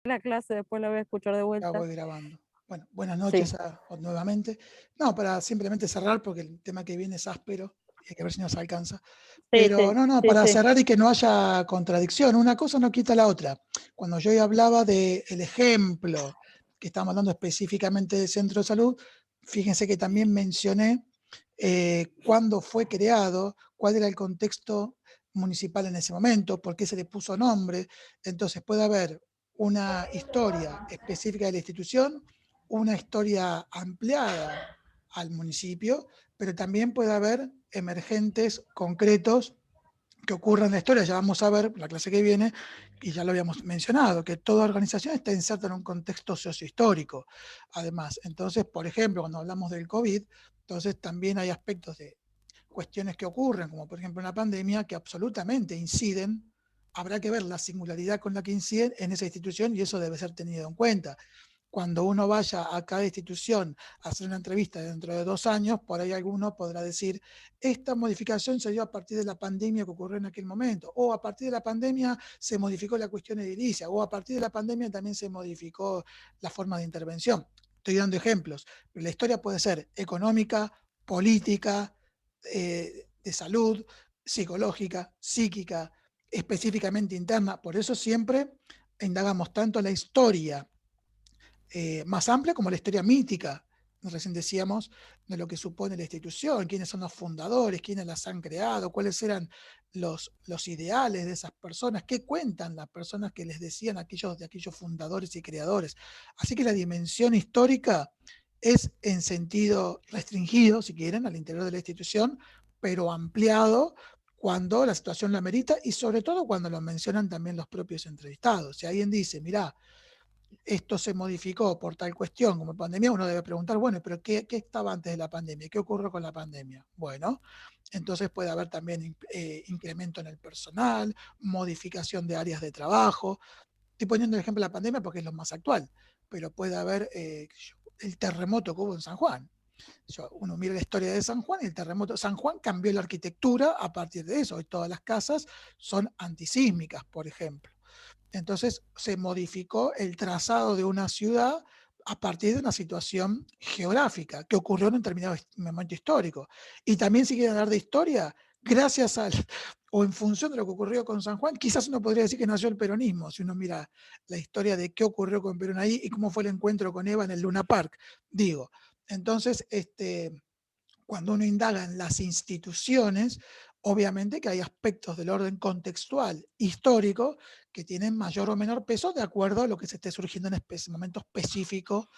la clase, después la voy a escuchar de Ya vuelta. voy grabando. Bueno, buenas Sí, noches nuevamente. No, para simplemente cerrar, porque el tema que viene es áspero y hay que ver si nos alcanza. sí, Pero sí, no, sí, para sí. cerrar y que no haya contradicción, una cosa no quita la otra. Cuando yo ya hablaba del ejemplo, que estamos hablando específicamente del centro de salud, fíjense que también mencioné cuándo fue creado, cuál era el contexto municipal en ese momento, por qué se le puso nombre. Entonces puede haber una historia específica de la institución, una historia ampliada al municipio, pero también puede haber emergentes concretos que ocurran en la historia. Ya vamos a ver la clase que viene, y ya lo habíamos mencionado, que toda organización está inserta en un contexto sociohistórico. Además, entonces, por ejemplo, cuando hablamos del COVID, entonces también hay aspectos de cuestiones que ocurren, como por ejemplo en la pandemia, que absolutamente inciden. Habrá que ver la singularidad con la que inciden en esa institución y eso debe ser tenido en cuenta. Cuando uno vaya a cada institución a hacer una entrevista dentro de 2 años, por ahí alguno podrá decir, esta modificación se dio a partir de la pandemia que ocurrió en aquel momento, o a partir de la pandemia se modificó la cuestión edilicia, o a partir de la pandemia también se modificó la forma de intervención. Estoy dando ejemplos, pero la historia puede ser económica, política, de salud, psicológica, psíquica, específicamente interna. Por eso siempre indagamos tanto la historia más amplia como la historia mítica. Recién decíamos de lo que supone la institución, quiénes son los fundadores, quiénes las han creado, cuáles eran los ideales de esas personas, qué cuentan las personas que les decían de aquellos fundadores y creadores. Así que la dimensión histórica es en sentido restringido, si quieren, al interior de la institución, pero ampliado cuando la situación lo amerita y sobre todo cuando lo mencionan también los propios entrevistados. Si alguien dice, mirá, esto se modificó por tal cuestión como pandemia, uno debe preguntar, bueno, pero ¿qué estaba antes de la pandemia? ¿Qué ocurrió con la pandemia? Bueno, entonces puede haber también incremento en el personal, modificación de áreas de trabajo. Estoy poniendo el ejemplo de la pandemia porque es lo más actual, pero puede haber el terremoto que hubo en San Juan. Uno mira la historia de San Juan y el terremoto. San Juan cambió la arquitectura a partir de eso. Hoy todas las casas son antisísmicas, por ejemplo. Entonces se modificó el trazado de una ciudad a partir de una situación geográfica que ocurrió en un determinado momento histórico. Y también, si quieren hablar de historia, gracias al o en función de lo que ocurrió con San Juan, quizás uno podría decir que nació el peronismo, si uno mira la historia de qué ocurrió con Perón ahí y cómo fue el encuentro con Eva en el Luna Park. Digo, entonces, cuando uno indaga en las instituciones, obviamente que hay aspectos del orden contextual, histórico, que tienen mayor o menor peso de acuerdo a lo que se esté surgiendo en momento específico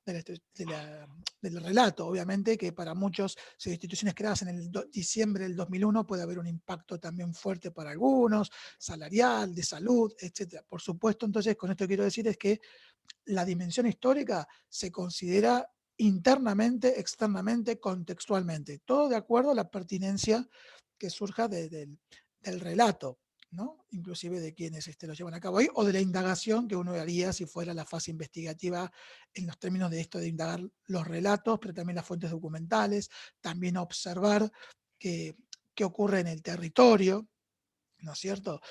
del relato. Obviamente que para muchos, si hay instituciones creadas en el diciembre del 2001, puede haber un impacto también fuerte para algunos, salarial, de salud, etc. Por supuesto, entonces, con esto quiero decir es que la dimensión histórica se considera internamente, externamente, contextualmente, todo de acuerdo a la pertinencia que surja del relato, ¿no? Inclusive de quienes lo llevan a cabo ahí, o de la indagación que uno haría si fuera la fase investigativa en los términos de esto de indagar los relatos, pero también las fuentes documentales, también observar qué ocurre en el territorio, ¿no es cierto?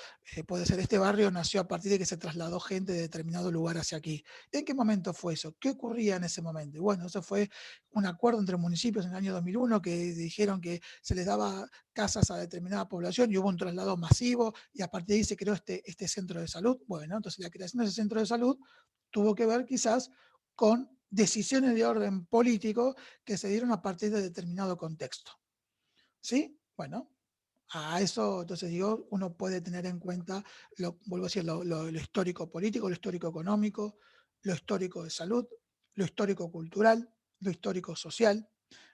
Puede ser, este barrio nació a partir de que se trasladó gente de determinado lugar hacia aquí. ¿En qué momento fue eso? ¿Qué ocurría en ese momento? Y bueno, eso fue un acuerdo entre municipios en el año 2001 que dijeron que se les daba casas a determinada población y hubo un traslado masivo y a partir de ahí se creó este centro de salud. Bueno, entonces la creación de ese centro de salud tuvo que ver quizás con decisiones de orden político que se dieron a partir de determinado contexto. ¿Sí? Bueno, a eso, entonces digo, uno puede tener en cuenta, vuelvo a decir, lo histórico político, lo histórico económico, lo histórico de salud, lo histórico cultural, lo histórico social.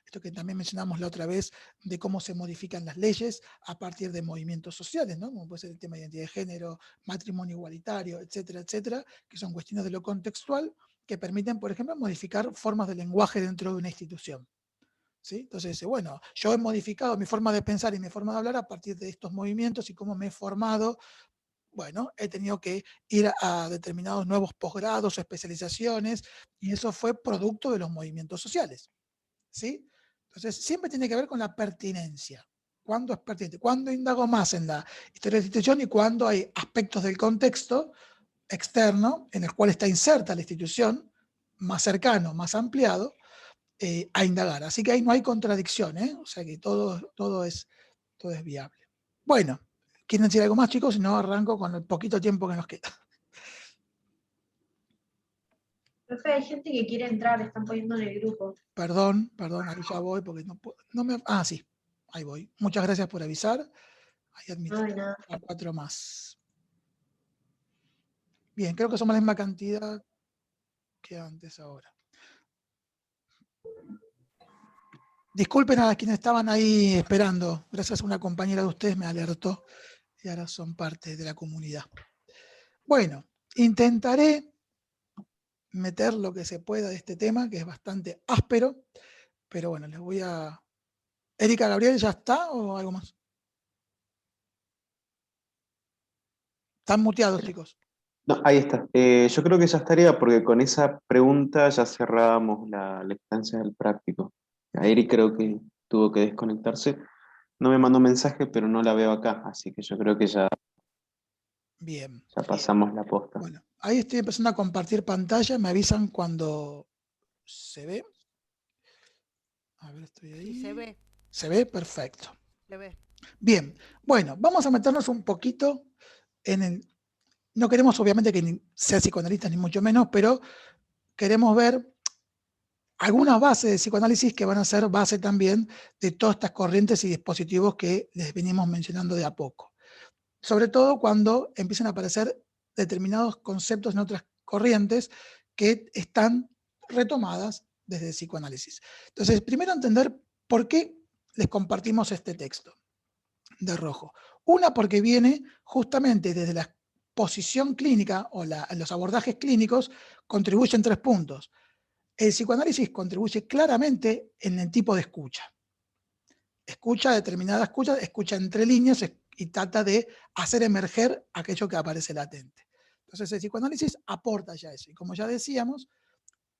Esto que también mencionamos la otra vez de cómo se modifican las leyes a partir de movimientos sociales, ¿no? Como puede ser el tema de identidad de género, matrimonio igualitario, etcétera, etcétera, que son cuestiones de lo contextual que permiten, por ejemplo, modificar formas de lenguaje dentro de una institución. ¿Sí? Entonces, bueno, yo he modificado mi forma de pensar y mi forma de hablar a partir de estos movimientos y cómo me he formado. Bueno, he tenido que ir a determinados nuevos posgrados o especializaciones y eso fue producto de los movimientos sociales. ¿Sí? Entonces, siempre tiene que ver con la pertinencia. ¿Cuándo es pertinente? ¿Cuándo indago más en la historia de la institución y cuándo hay aspectos del contexto externo en el cual está inserta la institución, más cercano, más ampliado, a indagar. Así que ahí no hay contradicción, o sea que todo es viable. Bueno, ¿quieren decir algo más, chicos? Si no, arranco con el poquito tiempo que nos queda. Profe, hay gente que quiere entrar, están poniendo en el grupo. Perdón, ahí ya voy porque no puedo. Ah, sí, ahí voy. Muchas gracias por avisar. Ahí admito No hay nada. a 4 más. Bien, creo que somos la misma cantidad que antes ahora. Disculpen a quienes estaban ahí esperando. Gracias a una compañera de ustedes me alertó y ahora son parte de la comunidad. Bueno, intentaré meter lo que se pueda de este tema, que es bastante áspero, pero bueno, les voy a... Erika, Gabriel, ¿ya está o algo más? Están muteados, chicos. No, ahí está. Yo creo que ya estaría porque con esa pregunta ya cerrábamos la instancia del práctico. A Eric creo que tuvo que desconectarse. No me mandó mensaje, pero no la veo acá, así que yo creo que ya, Bien. ya pasamos la posta. Bueno, ahí estoy empezando a compartir pantalla. Me avisan cuando se ve. A ver, estoy ahí. Sí, se ve. ¿Se ve? Perfecto. Se ve. Bien, bueno, vamos a meternos un poquito en el... No queremos obviamente que sea psicoanalista ni mucho menos, pero queremos ver algunas bases de psicoanálisis que van a ser base también de todas estas corrientes y dispositivos que les venimos mencionando de a poco. Sobre todo cuando empiezan a aparecer determinados conceptos en otras corrientes que están retomadas desde el psicoanálisis. Entonces, primero entender por qué les compartimos este texto de Rojo. Una, porque viene justamente desde la posición clínica o los abordajes clínicos, contribuyen 3 puntos. El psicoanálisis contribuye claramente en el tipo de escucha. Escucha determinada escucha, escucha entre líneas y trata de hacer emerger aquello que aparece latente. Entonces el psicoanálisis aporta ya eso. Y como ya decíamos,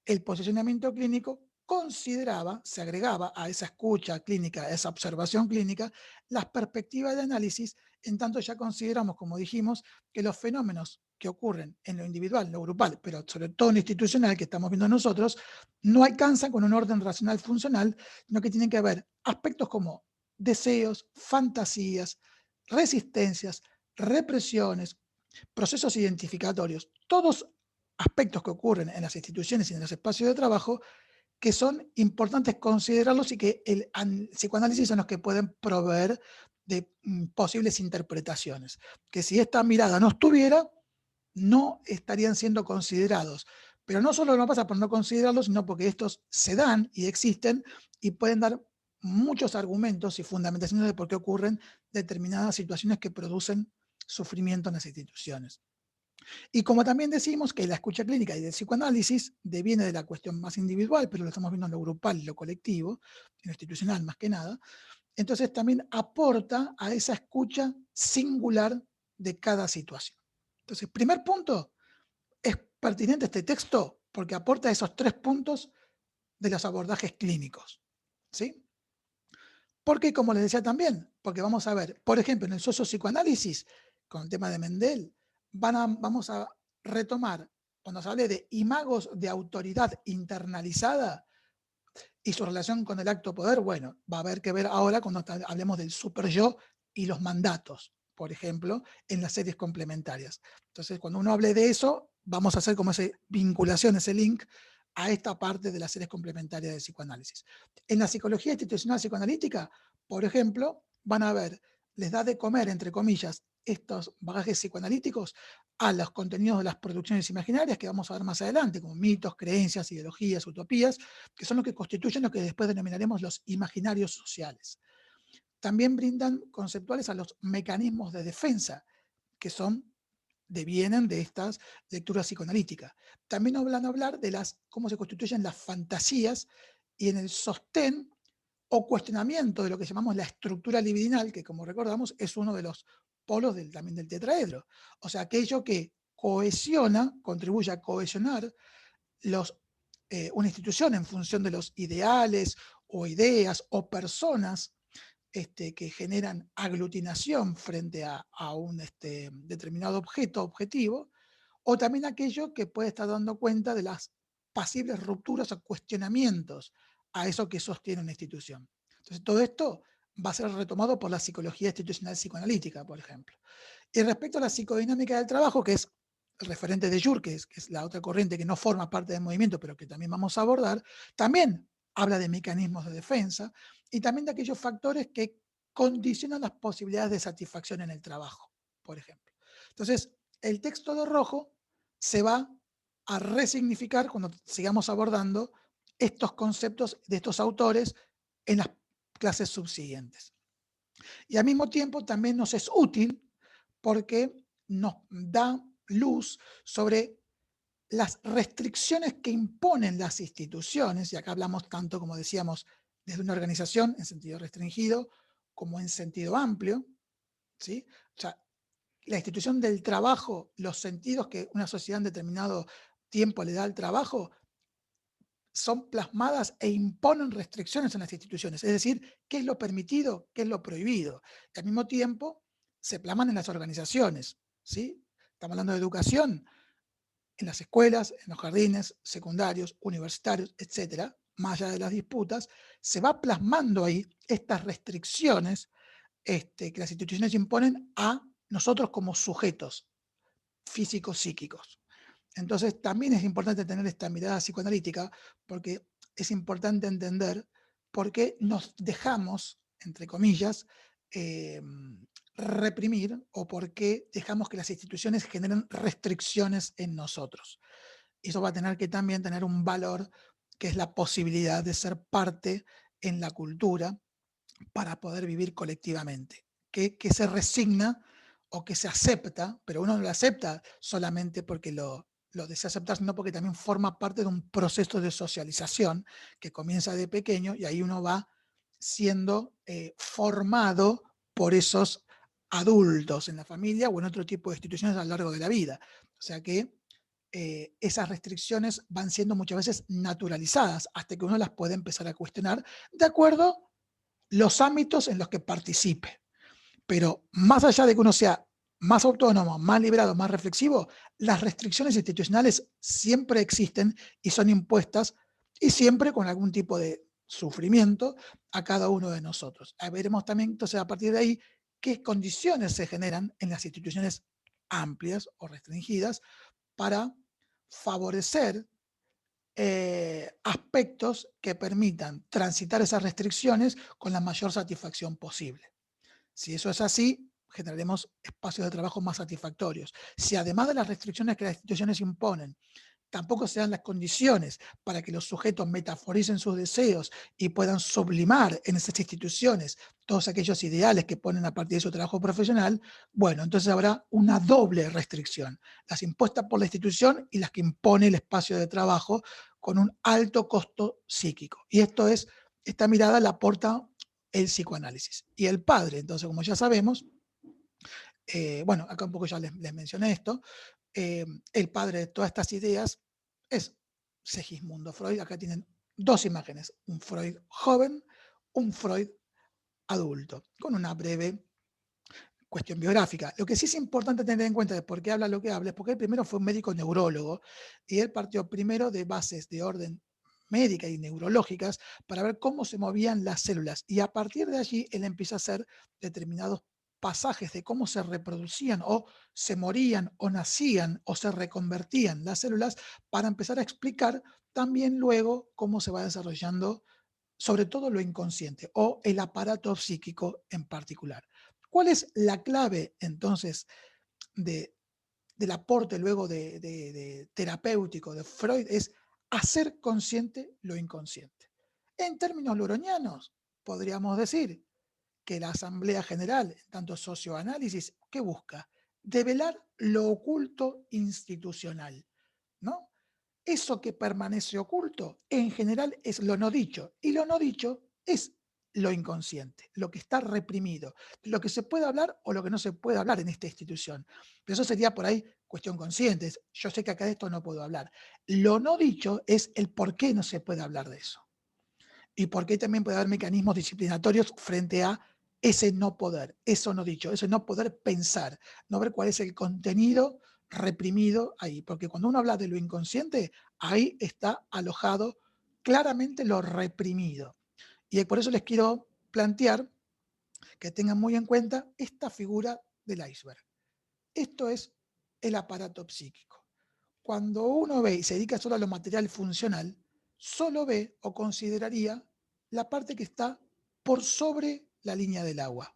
el posicionamiento clínico consideraba, se agregaba a esa escucha clínica, a esa observación clínica, las perspectivas de análisis, en tanto ya consideramos, como dijimos, que los fenómenos que ocurren en lo individual, en lo grupal, pero sobre todo en lo institucional que estamos viendo nosotros, no alcanzan con un orden racional funcional, sino que tienen que haber aspectos como deseos, fantasías, resistencias, represiones, procesos identificatorios, todos aspectos que ocurren en las instituciones y en los espacios de trabajo que son importantes considerarlos y que el psicoanálisis son los que pueden proveer de posibles interpretaciones. Que si esta mirada no estuviera, no estarían siendo considerados. Pero no solo no pasa por no considerarlos, sino porque estos se dan y existen y pueden dar muchos argumentos y fundamentaciones de por qué ocurren determinadas situaciones que producen sufrimiento en las instituciones. Y como también decimos que la escucha clínica y el psicoanálisis deviene de la cuestión más individual, pero lo estamos viendo en lo grupal y lo colectivo, en lo institucional más que nada, entonces también aporta a esa escucha singular de cada situación. Entonces, primer punto, es pertinente este texto porque aporta esos 3 puntos de los abordajes clínicos. ¿Sí? Porque, como les decía también, porque vamos a ver, por ejemplo, en el sociopsicoanálisis, con el tema de Mendel, vamos a retomar, cuando se hable de imagos de autoridad internalizada y su relación con el acto poder, bueno, va a haber que ver ahora cuando hablemos del superyo y los mandatos, por ejemplo, en las series complementarias. Entonces, cuando uno hable de eso, vamos a hacer como esa vinculación, ese link a esta parte de las series complementarias del psicoanálisis. En la psicología institucional psicoanalítica, por ejemplo, van a ver, les da de comer, entre comillas, estos bagajes psicoanalíticos a los contenidos de las producciones imaginarias que vamos a ver más adelante, como mitos, creencias, ideologías, utopías, que son los que constituyen lo que después denominaremos los imaginarios sociales. También brindan conceptuales a los mecanismos de defensa, que devienen de estas lecturas psicoanalíticas. También van a hablar de cómo se constituyen las fantasías y en el sostén o cuestionamiento de lo que llamamos la estructura libidinal, que como recordamos es uno de los polos también del tetraedro. O sea, aquello que cohesiona, contribuye a cohesionar una institución en función de los ideales o ideas o personas que generan aglutinación frente a un determinado objetivo, o también aquello que puede estar dando cuenta de las posibles rupturas o cuestionamientos a eso que sostiene una institución. Entonces, todo esto va a ser retomado por la psicología institucional psicoanalítica, por ejemplo. Y respecto a la psicodinámica del trabajo, que es el referente de Jung, que es la otra corriente que no forma parte del movimiento, pero que también vamos a abordar, también habla de mecanismos de defensa y también de aquellos factores que condicionan las posibilidades de satisfacción en el trabajo, por ejemplo. Entonces, el texto de Rojo se va a resignificar cuando sigamos abordando estos conceptos de estos autores en las clases subsiguientes. Y al mismo tiempo también nos es útil porque nos da luz sobre las restricciones que imponen las instituciones, y acá hablamos tanto, como decíamos, desde una organización en sentido restringido como en sentido amplio, ¿sí? O sea, la institución del trabajo, los sentidos que una sociedad en determinado tiempo le da al trabajo, son plasmadas e imponen restricciones en las instituciones, es decir, qué es lo permitido, qué es lo prohibido. Y al mismo tiempo se plasman en las organizaciones, ¿sí? Estamos hablando de educación, en las escuelas, en los jardines secundarios, universitarios, etcétera, más allá de las disputas, se va plasmando ahí estas restricciones que las instituciones imponen a nosotros como sujetos físicos, psíquicos. Entonces, también es importante tener esta mirada psicoanalítica porque es importante entender por qué nos dejamos, entre comillas, reprimir o por qué dejamos que las instituciones generen restricciones en nosotros. Y eso va a tener que también tener un valor que es la posibilidad de ser parte en la cultura para poder vivir colectivamente, que se resigna o que se acepta, pero uno no lo acepta solamente porque lo desea aceptar, sino porque también forma parte de un proceso de socialización que comienza de pequeño y ahí uno va siendo formado por esos adultos en la familia o en otro tipo de instituciones a lo largo de la vida. O sea que esas restricciones van siendo muchas veces naturalizadas hasta que uno las puede empezar a cuestionar de acuerdo los ámbitos en los que participe. Pero más allá de que uno sea más autónomo, más liberado, más reflexivo, las restricciones institucionales siempre existen y son impuestas y siempre con algún tipo de sufrimiento a cada uno de nosotros. Veremos también entonces a partir de ahí qué condiciones se generan en las instituciones amplias o restringidas para favorecer aspectos que permitan transitar esas restricciones con la mayor satisfacción posible. Si eso es así, generaremos espacios de trabajo más satisfactorios. Si además de las restricciones que las instituciones imponen, tampoco se dan las condiciones para que los sujetos metaforicen sus deseos y puedan sublimar en esas instituciones todos aquellos ideales que ponen a partir de su trabajo profesional, bueno, entonces habrá una doble restricción, las impuestas por la institución y las que impone el espacio de trabajo con un alto costo psíquico. Y esta mirada la aporta el psicoanálisis. Y el padre, entonces, como ya sabemos, bueno, acá un poco ya les mencioné esto, el padre de todas estas ideas es Segismundo Freud. Acá tienen dos imágenes, un Freud joven, un Freud adulto, con una breve cuestión biográfica. Lo que sí es importante tener en cuenta de por qué habla lo que habla es porque él primero fue un médico neurólogo y él partió primero de bases de orden médica y neurológicas para ver cómo se movían las células y a partir de allí él empieza a hacer determinados pasajes de cómo se reproducían o se morían o nacían o se reconvertían las células para empezar a explicar también luego cómo se va desarrollando sobre todo lo inconsciente o el aparato psíquico en particular. ¿Cuál es la clave entonces del aporte luego de terapéutico de Freud? Es hacer consciente lo inconsciente. En términos loronianos, podríamos decir que la Asamblea General, en tanto socioanálisis, ¿qué busca? Develar lo oculto institucional, ¿no? Eso que permanece oculto, en general, es lo no dicho, y lo no dicho es lo inconsciente, lo que está reprimido, lo que se puede hablar o lo que no se puede hablar en esta institución. Pero eso sería por ahí cuestión consciente. Yo sé que acá de esto no puedo hablar. Lo no dicho es el por qué no se puede hablar de eso. Y por qué también puede haber mecanismos disciplinatorios frente a ese no poder, eso no dicho, ese no poder pensar, no ver cuál es el contenido reprimido ahí, porque cuando uno habla de lo inconsciente, ahí está alojado claramente lo reprimido. Y por eso les quiero plantear que tengan muy en cuenta esta figura del iceberg. Esto es el aparato psíquico. Cuando uno ve y se dedica solo a lo material funcional, solo ve o consideraría la parte que está por sobre la línea del agua.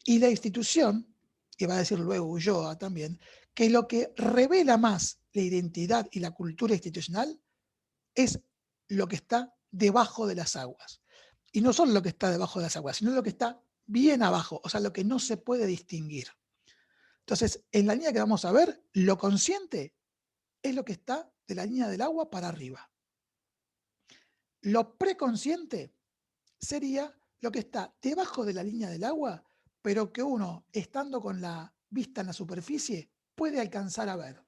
Y la institución, y va a decir luego Ulloa también, que lo que revela más la identidad y la cultura institucional es lo que está debajo de las aguas. Y no solo lo que está debajo de las aguas, sino lo que está bien abajo, o sea, lo que no se puede distinguir. Entonces, en la línea que vamos a ver, lo consciente es lo que está de la línea del agua para arriba. Lo preconsciente sería lo que está debajo de la línea del agua, pero que uno, estando con la vista en la superficie, puede alcanzar a ver.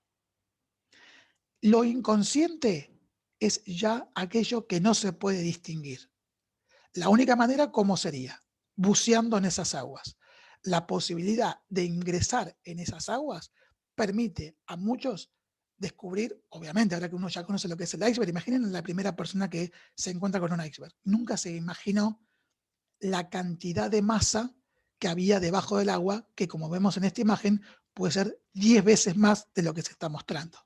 Lo inconsciente es ya aquello que no se puede distinguir. La única manera, ¿cómo sería? Buceando en esas aguas. La posibilidad de ingresar en esas aguas permite a muchos descubrir, obviamente, ahora que uno ya conoce lo que es el iceberg, imaginen la primera persona que se encuentra con un iceberg. Nunca se imaginó la cantidad de masa que había debajo del agua, que como vemos en esta imagen, puede ser 10 veces más de lo que se está mostrando.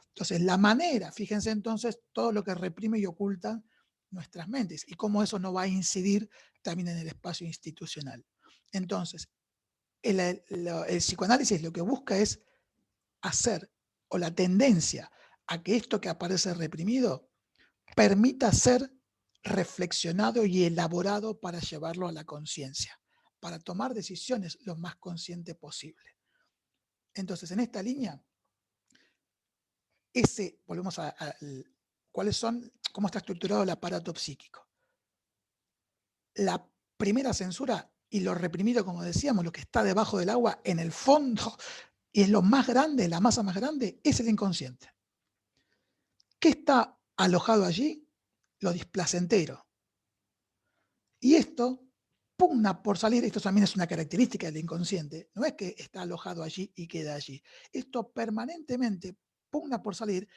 Entonces, la manera, fíjense entonces, todo lo que reprime y oculta nuestras mentes y cómo eso no va a incidir también en el espacio institucional. Entonces, el psicoanálisis lo que busca es hacer, o la tendencia a que esto que aparece reprimido permita ser reflexionado y elaborado para llevarlo a la conciencia, para tomar decisiones lo más consciente posible. Entonces, en esta línea, volvemos a cómo está estructurado el aparato psíquico. La primera censura y lo reprimido, como decíamos, lo que está debajo del agua, en el fondo, y es lo más grande, la masa más grande, es el inconsciente. ¿Qué está alojado allí? Lo displacentero. Y esto pugna por salir, esto también es una característica del inconsciente, no es que está alojado allí y queda allí. Esto permanentemente pugna por salir.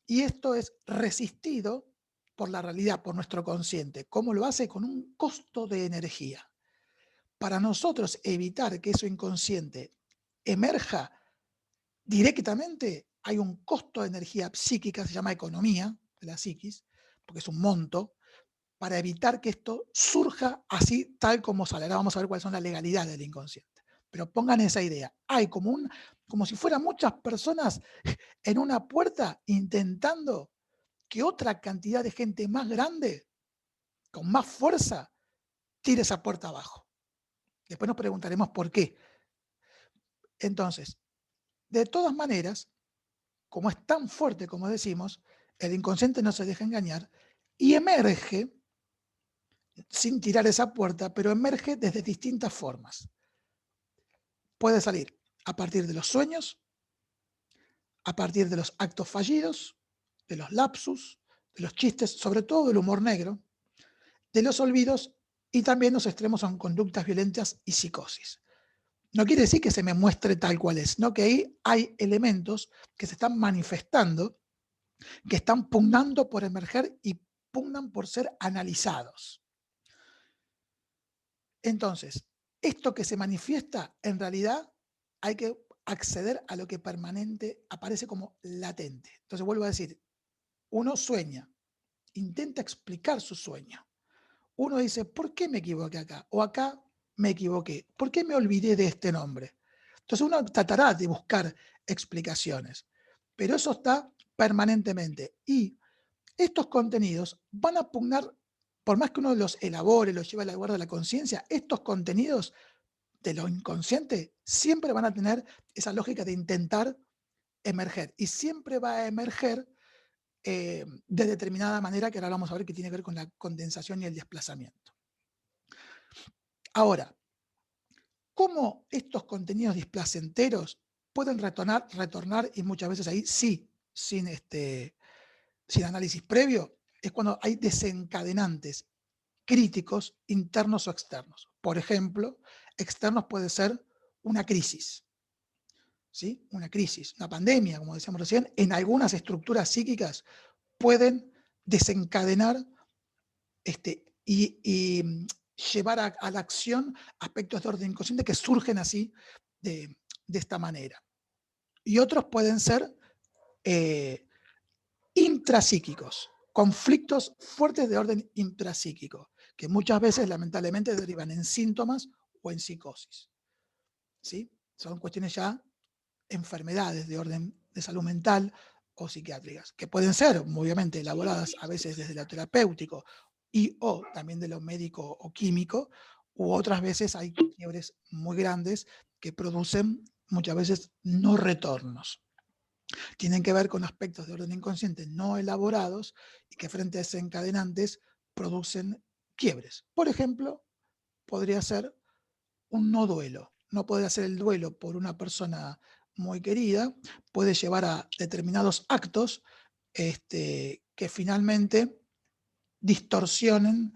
Y esto es resistido por la realidad, por nuestro consciente. ¿Cómo lo hace? Con un costo de energía. Para nosotros evitar que eso inconsciente emerja directamente, hay un costo de energía psíquica, se llama economía de la psiquis, porque es un monto, para evitar que esto surja así tal como sale. Ahora vamos a ver cuáles son las legalidades del inconsciente. Pero pongan esa idea. Hay como si fueran muchas personas en una puerta intentando que otra cantidad de gente más grande, con más fuerza, tire esa puerta abajo. Después nos preguntaremos por qué. Entonces, de todas maneras, como es tan fuerte como decimos, el inconsciente no se deja engañar y emerge, sin tirar esa puerta, pero emerge desde distintas formas. Puede salir a partir de los sueños, a partir de los actos fallidos, de los lapsus, de los chistes, sobre todo del humor negro, de los olvidos, y también los extremos son conductas violentas y psicosis. No quiere decir que se me muestre tal cual es, sino que ahí hay elementos que se están manifestando, que están pugnando por emerger y pugnan por ser analizados. Entonces, esto que se manifiesta, en realidad hay que acceder a lo que permanente aparece como latente. Entonces vuelvo a decir, uno sueña, intenta explicar su sueño. Uno dice, ¿por qué me equivoqué acá? O acá me equivoqué. ¿Por qué me olvidé de este nombre? Entonces uno tratará de buscar explicaciones, pero eso está permanentemente. Y estos contenidos van a pugnar, por más que uno los elabore, los lleve a la guardia de la conciencia, estos contenidos de lo inconsciente siempre van a tener esa lógica de intentar emerger. Y siempre va a emerger de determinada manera, que ahora vamos a ver que tiene que ver con la condensación y el desplazamiento. Ahora, ¿cómo estos contenidos displacenteros pueden retornar y muchas veces ahí sí, sin análisis previo? Es cuando hay desencadenantes críticos internos o externos. Por ejemplo, externos puede ser una crisis. ¿sí? Una crisis, una pandemia, como decíamos recién, en algunas estructuras psíquicas pueden desencadenar y llevar a la acción aspectos de orden inconsciente que surgen así de esta manera. Y otros pueden ser intrapsíquicos, conflictos fuertes de orden intrapsíquico, que muchas veces lamentablemente derivan en síntomas o en psicosis. ¿Sí? Son cuestiones ya, enfermedades de orden de salud mental o psiquiátricas, que pueden ser obviamente elaboradas a veces desde lo terapéutico y o también de lo médico o químico, u otras veces hay quiebres muy grandes que producen muchas veces no retornos. Tienen que ver con aspectos de orden inconsciente no elaborados y que frente a desencadenantes producen quiebres. Por ejemplo, podría ser un no duelo. No podría ser el duelo por una persona muy querida, puede llevar a determinados actos que finalmente distorsionen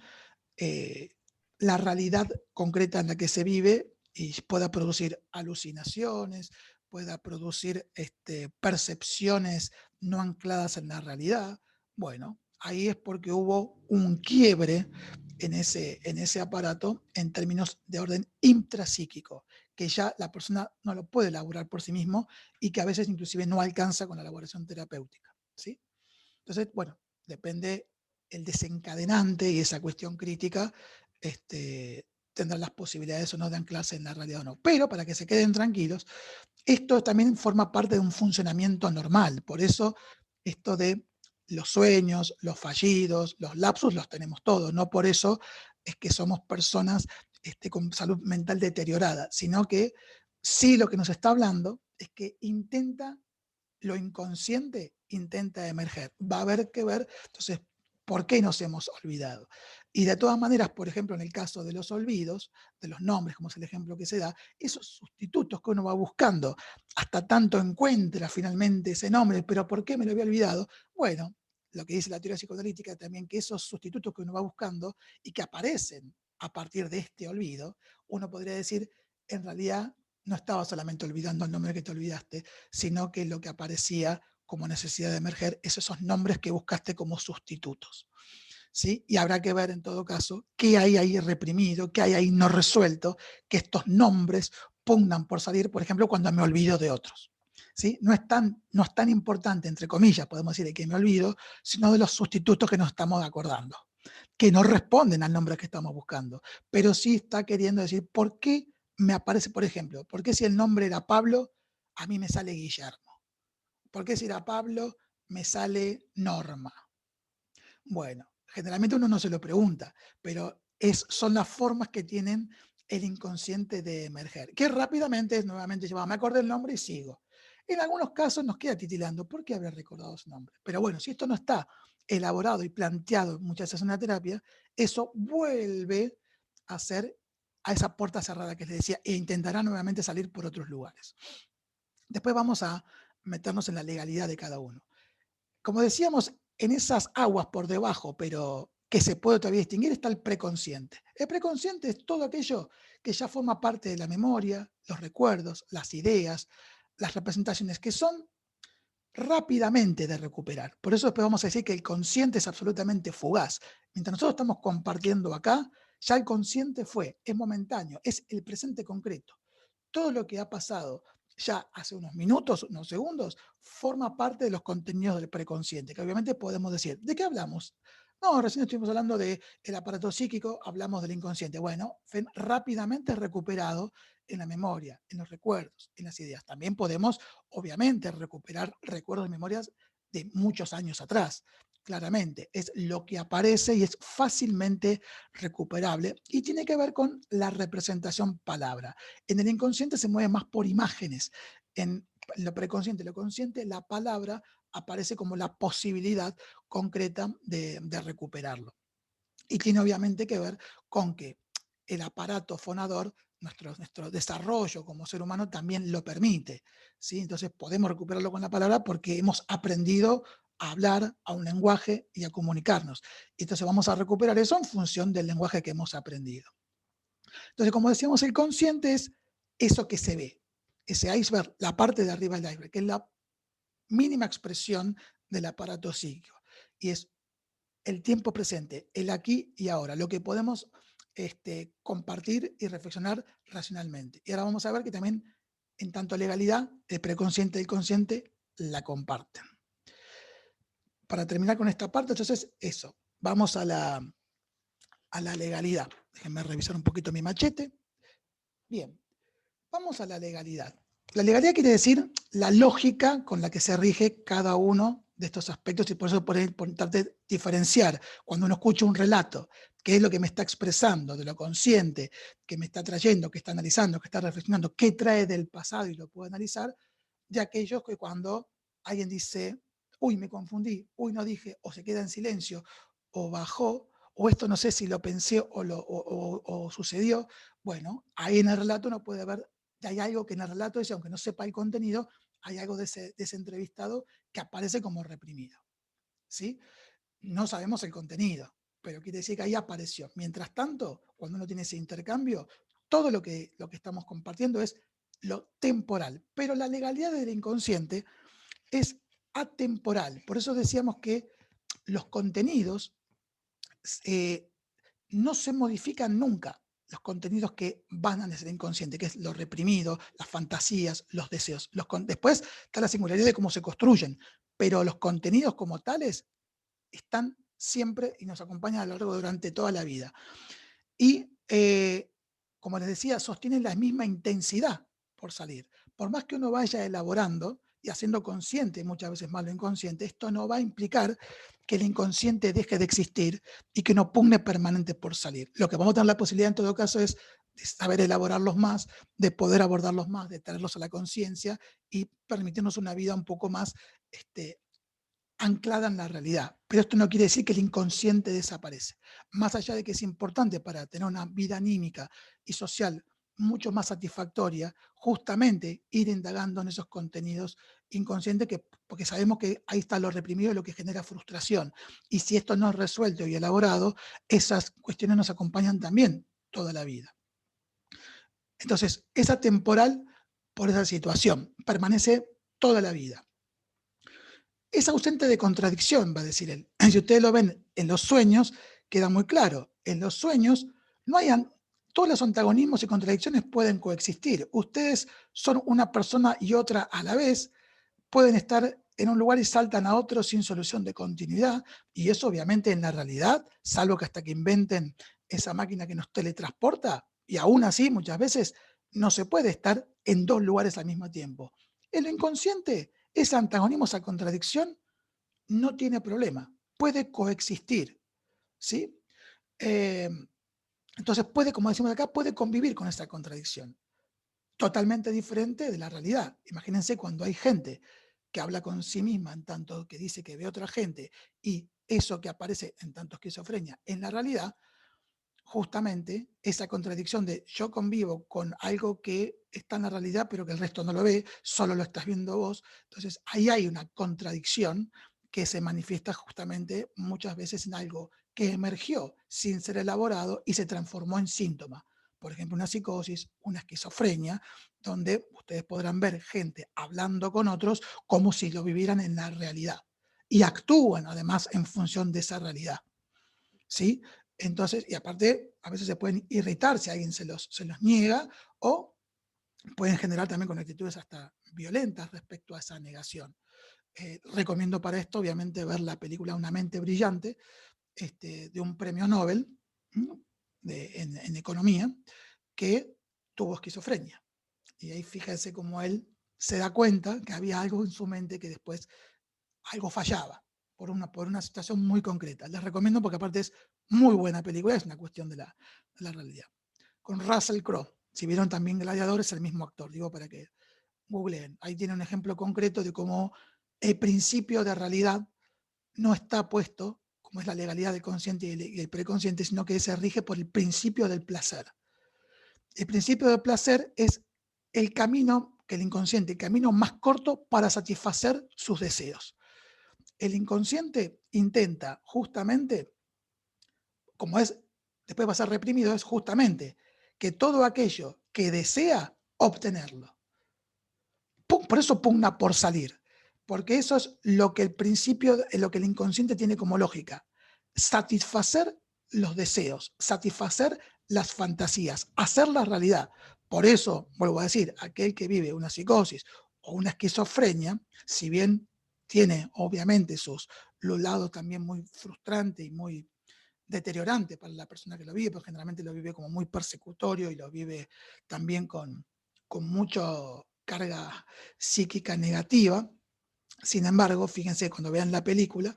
la realidad concreta en la que se vive y pueda producir alucinaciones, pueda producir percepciones no ancladas en la realidad. Bueno, ahí es porque hubo un quiebre en ese aparato en términos de orden intrapsíquico, que ya la persona no lo puede elaborar por sí mismo y que a veces inclusive no alcanza con la elaboración terapéutica, ¿sí? Entonces, bueno, depende el desencadenante y esa cuestión crítica, tendrán las posibilidades o no de anclarse en la realidad o no. Pero para que se queden tranquilos, esto también forma parte de un funcionamiento normal. Por eso, esto de los sueños, los fallidos, los lapsus, los tenemos todos. No por eso es que somos personas con salud mental deteriorada, sino que sí lo que nos está hablando es que lo inconsciente intenta emerger. Va a haber que ver, entonces, ¿por qué nos hemos olvidado? Y de todas maneras, por ejemplo, en el caso de los olvidos, de los nombres, como es el ejemplo que se da, esos sustitutos que uno va buscando, hasta tanto encuentra finalmente ese nombre, pero ¿por qué me lo había olvidado? Bueno, lo que dice la teoría psicoanalítica también, que esos sustitutos que uno va buscando y que aparecen a partir de este olvido, uno podría decir, en realidad no estaba solamente olvidando el nombre que te olvidaste, sino que lo que aparecía como necesidad de emerger es esos nombres que buscaste como sustitutos. ¿Sí? Y habrá que ver en todo caso qué hay ahí reprimido, qué hay ahí no resuelto, que estos nombres pugnan por salir, por ejemplo, cuando me olvido de otros. ¿Sí? No es tan importante, entre comillas, podemos decir, de que me olvido, sino de los sustitutos que nos estamos acordando, que no responden al nombre que estamos buscando, pero sí está queriendo decir, ¿por qué me aparece, por ejemplo, por qué si el nombre era Pablo, a mí me sale Guillermo? ¿Por qué si era Pablo, me sale Norma? Bueno, generalmente uno no se lo pregunta, pero son las formas que tienen el inconsciente de emerger, que rápidamente nuevamente lleva, me acordé el nombre y sigo. En algunos casos nos queda titilando, ¿por qué habrá recordado su nombre? Pero bueno, si esto no está elaborado y planteado muchas veces en la terapia, eso vuelve a ser a esa puerta cerrada que les decía e intentará nuevamente salir por otros lugares. Después vamos a meternos en la legalidad de cada uno. Como decíamos, en esas aguas por debajo, pero que se puede todavía distinguir, está el preconsciente. El preconsciente es todo aquello que ya forma parte de la memoria, los recuerdos, las ideas, las representaciones, que son rápidamente de recuperar. Por eso después vamos a decir que el consciente es absolutamente fugaz. Mientras nosotros estamos compartiendo acá, ya el consciente es momentáneo, es el presente concreto. Todo lo que ha pasado ya hace unos minutos, unos segundos, forma parte de los contenidos del preconsciente, que obviamente podemos decir, ¿de qué hablamos? No, recién estuvimos hablando del aparato psíquico, hablamos del inconsciente. Bueno, rápidamente recuperado en la memoria, en los recuerdos, en las ideas. También podemos, obviamente, recuperar recuerdos y memorias de muchos años atrás. Claramente, es lo que aparece y es fácilmente recuperable y tiene que ver con la representación palabra. En el inconsciente se mueve más por imágenes. En lo preconsciente y lo consciente, la palabra aparece como la posibilidad concreta de recuperarlo. Y tiene obviamente que ver con que el aparato fonador, nuestro desarrollo como ser humano también lo permite, ¿sí? Entonces podemos recuperarlo con la palabra porque hemos aprendido a hablar a un lenguaje y a comunicarnos. Entonces vamos a recuperar eso en función del lenguaje que hemos aprendido. Entonces, como decíamos, el consciente es eso que se ve, ese iceberg, la parte de arriba del iceberg, que es la mínima expresión del aparato psíquico. Y es el tiempo presente, el aquí y ahora, lo que podemos compartir y reflexionar racionalmente. Y ahora vamos a ver que también, en tanto legalidad, el preconsciente y el consciente la comparten. Para terminar con esta parte, entonces, eso. Vamos a la legalidad. Déjenme revisar un poquito mi machete. Bien, vamos a la legalidad. La legalidad quiere decir la lógica con la que se rige cada uno de estos aspectos, y por eso por tratar de diferenciar cuando uno escucha un relato, qué es lo que me está expresando de lo consciente, que me está trayendo, que está analizando, que está reflexionando, qué trae del pasado y lo puedo analizar, de aquellos que cuando alguien dice, uy, me confundí, uy, no dije, o se queda en silencio, o bajó, o esto no sé si lo pensé o sucedió, bueno, ahí en el relato uno puede ver, hay algo que en el relato dice, aunque no sepa el contenido, hay algo de ese entrevistado que aparece como reprimido, ¿sí? No sabemos el contenido, pero quiere decir que ahí apareció. Mientras tanto, cuando uno tiene ese intercambio, todo lo que estamos compartiendo es lo temporal, pero la legalidad del inconsciente es atemporal. Por eso decíamos que los contenidos no se modifican nunca, los contenidos que van a ser inconsciente, que es lo reprimido, las fantasías, los deseos. Después está la singularidad de cómo se construyen, pero los contenidos como tales están siempre y nos acompañan a lo largo durante toda la vida. Y, como les decía, sostienen la misma intensidad por salir. Por más que uno vaya elaborando y haciendo consciente, muchas veces más lo inconsciente, esto no va a implicar que el inconsciente deje de existir y que no pugne permanente por salir. Lo que vamos a tener la posibilidad en todo caso es de saber elaborarlos más, de poder abordarlos más, de traerlos a la conciencia y permitirnos una vida un poco más anclada en la realidad. Pero esto no quiere decir que el inconsciente desaparece. Más allá de que es importante para tener una vida anímica y social mucho más satisfactoria, justamente ir indagando en esos contenidos inconscientes, porque sabemos que ahí está lo reprimido y lo que genera frustración. Y si esto no es resuelto y elaborado, esas cuestiones nos acompañan también toda la vida. Entonces, esa temporal por esa situación permanece toda la vida. Es ausente de contradicción, va a decir él. Si ustedes lo ven en los sueños, queda muy claro. En los sueños no hay todos los antagonismos y contradicciones pueden coexistir. Ustedes son una persona y otra a la vez, pueden estar en un lugar y saltan a otro sin solución de continuidad, y eso obviamente en la realidad, salvo que hasta que inventen esa máquina que nos teletransporta, y aún así muchas veces no se puede estar en dos lugares al mismo tiempo. En lo inconsciente, ese antagonismo, esa contradicción, no tiene problema, puede coexistir, ¿sí? Entonces puede, como decimos acá, puede convivir con esa contradicción, totalmente diferente de la realidad. Imagínense cuando hay gente que habla con sí misma en tanto que dice que ve a otra gente y eso que aparece en tanto esquizofrenia en la realidad, justamente esa contradicción de yo convivo con algo que está en la realidad pero que el resto no lo ve, solo lo estás viendo vos. Entonces ahí hay una contradicción que se manifiesta justamente muchas veces en algo que emergió sin ser elaborado y se transformó en síntoma. Por ejemplo, una psicosis, una esquizofrenia, donde ustedes podrán ver gente hablando con otros como si lo vivieran en la realidad y actúan además en función de esa realidad, ¿sí? Entonces, y aparte, a veces se pueden irritar si alguien se los niega, o pueden generar también con actitudes hasta violentas respecto a esa negación. Recomiendo para esto, obviamente, ver la película Una mente brillante, de un premio Nobel en economía, que tuvo esquizofrenia. Y ahí fíjense cómo él se da cuenta que había algo en su mente que después algo fallaba por una situación muy concreta. Les recomiendo porque aparte es muy buena película, es una cuestión de la realidad. Con Russell Crowe, si vieron también Gladiador, es el mismo actor, digo para que googleen. Ahí tiene un ejemplo concreto de cómo el principio de realidad no está puesto, como es la legalidad del consciente y el preconsciente, sino que se rige por el principio del placer. El principio del placer es el camino que el inconsciente, el camino más corto para satisfacer sus deseos. El inconsciente intenta justamente, como es, después va a ser reprimido, es justamente que todo aquello que desea, obtenerlo. por eso pugna por salir, porque eso es lo que el principio, lo que el inconsciente tiene como lógica. Satisfacer los deseos, satisfacer las fantasías, hacerla realidad. Por eso, vuelvo a decir, aquel que vive una psicosis o una esquizofrenia, si bien tiene obviamente los lados también muy frustrantes y muy deteriorante para la persona que lo vive, porque generalmente lo vive como muy persecutorio y lo vive también con mucha carga psíquica negativa. Sin embargo, fíjense cuando vean la película,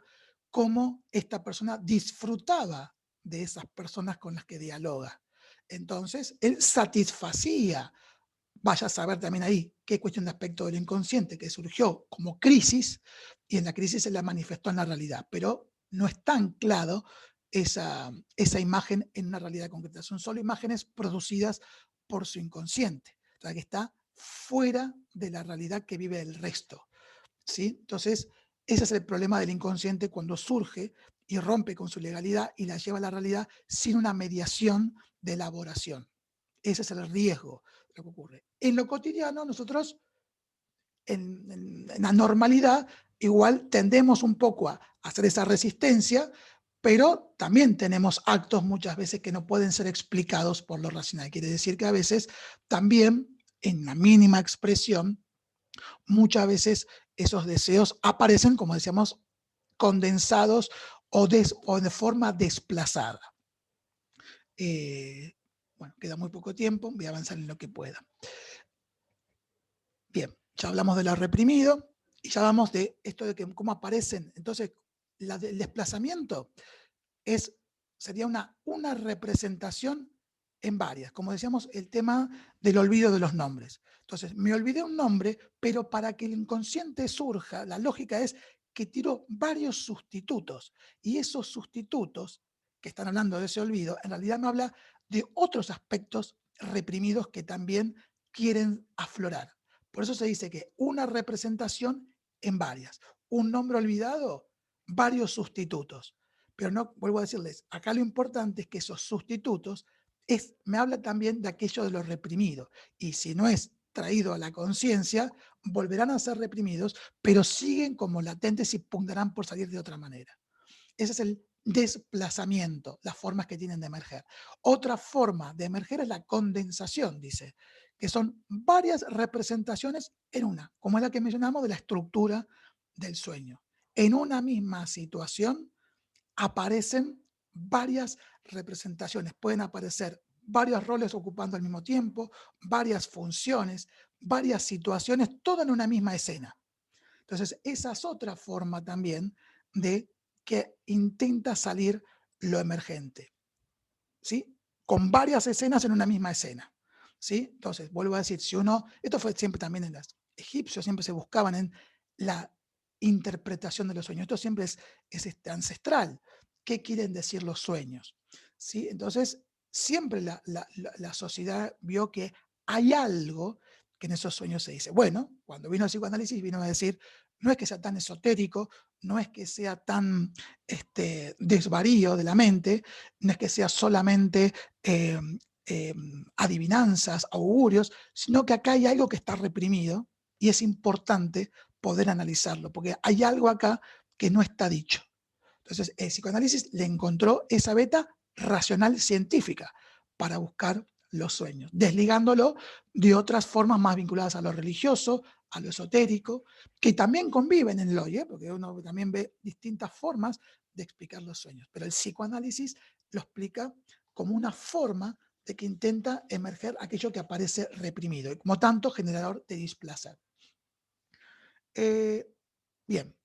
cómo esta persona disfrutaba de esas personas con las que dialoga. Entonces, él satisfacía, vaya a saber también ahí qué cuestión de aspecto del inconsciente que surgió como crisis, y en la crisis se la manifestó en la realidad, pero no está anclado esa imagen en una realidad concreta. Son solo imágenes producidas por su inconsciente, o sea, que está fuera de la realidad que vive el resto, ¿sí? Entonces, ese es el problema del inconsciente cuando surge y rompe con su legalidad y la lleva a la realidad sin una mediación de elaboración. Ese es el riesgo de lo que ocurre. En lo cotidiano, nosotros, en la normalidad, igual tendemos un poco a hacer esa resistencia, pero también tenemos actos muchas veces que no pueden ser explicados por lo racional. Quiere decir que a veces también, en la mínima expresión, muchas veces esos deseos aparecen, como decíamos, condensados o de forma desplazada. Bueno, queda muy poco tiempo, voy a avanzar en lo que pueda. Bien, ya hablamos de lo reprimido y ya hablamos de esto de que cómo aparecen. Entonces, el desplazamiento sería una representación en varias. Como decíamos, el tema del olvido de los nombres. Entonces, me olvidé un nombre, pero para que el inconsciente surja, la lógica es que tiro varios sustitutos. Y esos sustitutos que están hablando de ese olvido, en realidad me habla de otros aspectos reprimidos que también quieren aflorar. Por eso se dice que una representación en varias. Un nombre olvidado, varios sustitutos. Pero no, vuelvo a decirles, acá lo importante es que esos sustitutos me habla también de aquello de lo reprimido. Y si no es traído a la conciencia, volverán a ser reprimidos, pero siguen como latentes y pugnarán por salir de otra manera. Ese es el desplazamiento, las formas que tienen de emerger. Otra forma de emerger es la condensación, dice, que son varias representaciones en una, como es la que mencionamos de la estructura del sueño. En una misma situación aparecen varias representaciones, pueden aparecer varios roles ocupando al mismo tiempo, varias funciones, varias situaciones, todo en una misma escena. Entonces, esa es otra forma también de que intenta salir lo emergente, ¿sí? Con varias escenas en una misma escena, ¿sí? Entonces, vuelvo a decir, si uno, esto fue siempre también en los egipcios, siempre se buscaban en la interpretación de los sueños. Esto siempre es ancestral. ¿Qué quieren decir los sueños? ¿Sí? Entonces, siempre la sociedad vio que hay algo que en esos sueños se dice. Bueno, cuando vino el psicoanálisis, vino a decir, no es que sea tan esotérico, no es que sea tan desvarío de la mente, no es que sea solamente adivinanzas, augurios, sino que acá hay algo que está reprimido y es importante poder analizarlo, porque hay algo acá que no está dicho. Entonces, el psicoanálisis le encontró esa beta racional científica para buscar los sueños, desligándolo de otras formas más vinculadas a lo religioso, a lo esotérico, que también conviven en el hoy, porque uno también ve distintas formas de explicar los sueños, pero el psicoanálisis lo explica como una forma de que intenta emerger aquello que aparece reprimido y como tanto generador de displacer. Bien.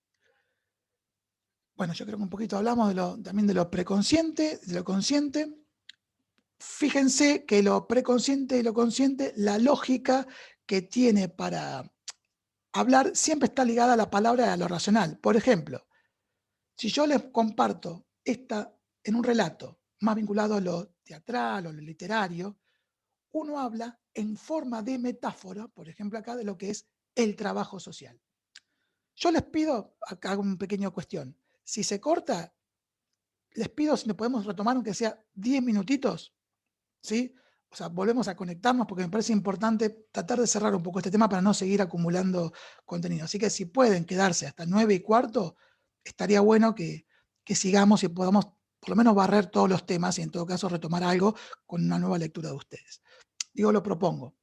Bueno, yo creo que un poquito hablamos también de lo preconsciente, de lo consciente. Fíjense que lo preconsciente y lo consciente, la lógica que tiene para hablar siempre está ligada a la palabra y a lo racional. Por ejemplo, si yo les comparto en un relato más vinculado a lo teatral o lo literario, uno habla en forma de metáfora, por ejemplo acá, de lo que es el trabajo social. Yo les pido, acá hago una pequeña cuestión, si se corta, les pido si nos podemos retomar aunque sea 10 minutitos, ¿sí? o sea, volvemos a conectarnos porque me parece importante tratar de cerrar un poco este tema para no seguir acumulando contenido. Así que si pueden quedarse hasta 9:15, estaría bueno que sigamos y podamos por lo menos barrer todos los temas y en todo caso retomar algo con una nueva lectura de ustedes. Digo, lo propongo.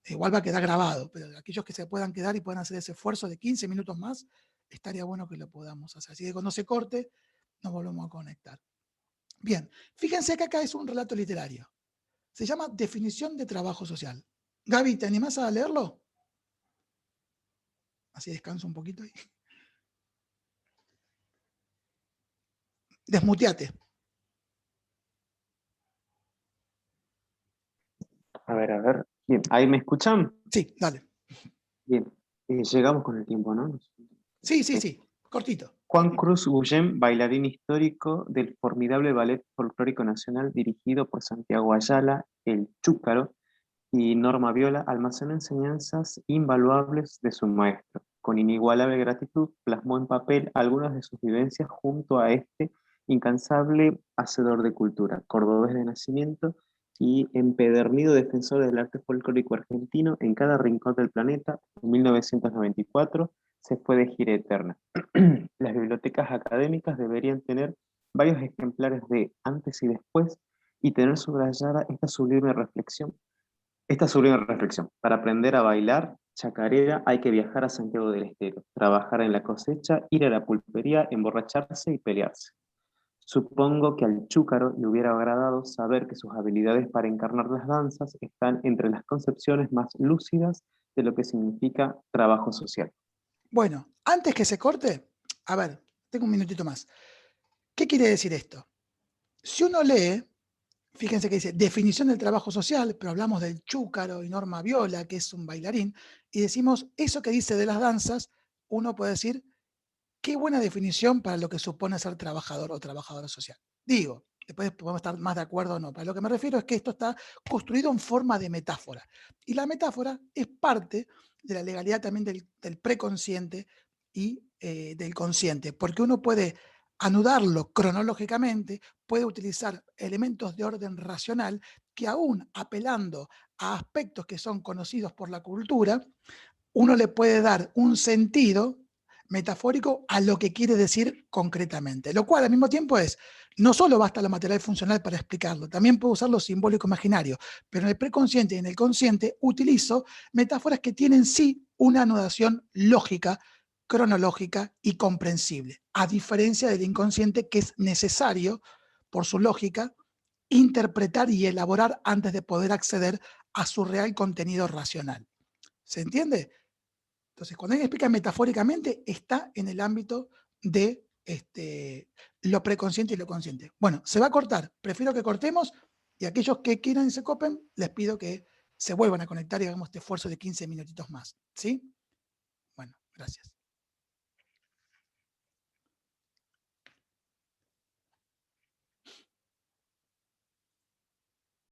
Igual va a quedar grabado, pero aquellos que se puedan quedar y puedan hacer ese esfuerzo de 15 minutos más, estaría bueno que lo podamos hacer. Así que cuando se corte, nos volvemos a conectar. Bien, fíjense que acá es un relato literario. Se llama Definición de Trabajo Social. Gaby, ¿te animás a leerlo? Así descanso un poquito ahí. Desmuteate. A ver. Bien, ¿ahí me escuchan? Sí, dale. Bien, llegamos con el tiempo, ¿no? Sí, cortito. Juan Cruz Guillén, bailarín histórico del formidable Ballet Folclórico Nacional dirigido por Santiago Ayala, el Chúcaro, y Norma Viola, almacenó enseñanzas invaluables de su maestro. Con inigualable gratitud plasmó en papel algunas de sus vivencias junto a este incansable hacedor de cultura, cordobés de nacimiento y empedernido defensor del arte folclórico argentino en cada rincón del planeta. En 1994 se fue de gira eterna. Las bibliotecas académicas deberían tener varios ejemplares de Antes y Después y tener subrayada esta sublime reflexión. Para aprender a bailar chacarera hay que viajar a Santiago del Estero, trabajar en la cosecha, ir a la pulpería, emborracharse y pelearse. Supongo que al chúcaro le hubiera agradado saber que sus habilidades para encarnar las danzas están entre las concepciones más lúcidas de lo que significa trabajo social. Bueno, antes que se corte, a ver, tengo un minutito más. ¿Qué quiere decir esto? Si uno lee, fíjense que dice definición del trabajo social, pero hablamos del Chúcaro y Norma Viola, que es un bailarín, y decimos eso que dice de las danzas, uno puede decir, qué buena definición para lo que supone ser trabajador o trabajadora social. Digo, después podemos estar más de acuerdo o no, pero lo que me refiero es que esto está construido en forma de metáfora. Y la metáfora es parte de la legalidad también del preconsciente y del consciente, porque uno puede anudarlo cronológicamente, puede utilizar elementos de orden racional que aún apelando a aspectos que son conocidos por la cultura, uno le puede dar un sentido metafórico a lo que quiere decir concretamente, lo cual al mismo tiempo es, no solo basta lo material funcional para explicarlo, también puedo usar lo simbólico imaginario, pero en el preconsciente y en el consciente utilizo metáforas que tienen sí una anudación lógica, cronológica y comprensible, a diferencia del inconsciente que es necesario, por su lógica, interpretar y elaborar antes de poder acceder a su real contenido racional. ¿Se entiende? Entonces, cuando alguien explica metafóricamente, está en el ámbito de lo preconsciente y lo consciente. Bueno, se va a cortar. Prefiero que cortemos y aquellos que quieran y se copen, les pido que se vuelvan a conectar y hagamos este esfuerzo de 15 minutitos más. ¿Sí? Bueno, gracias.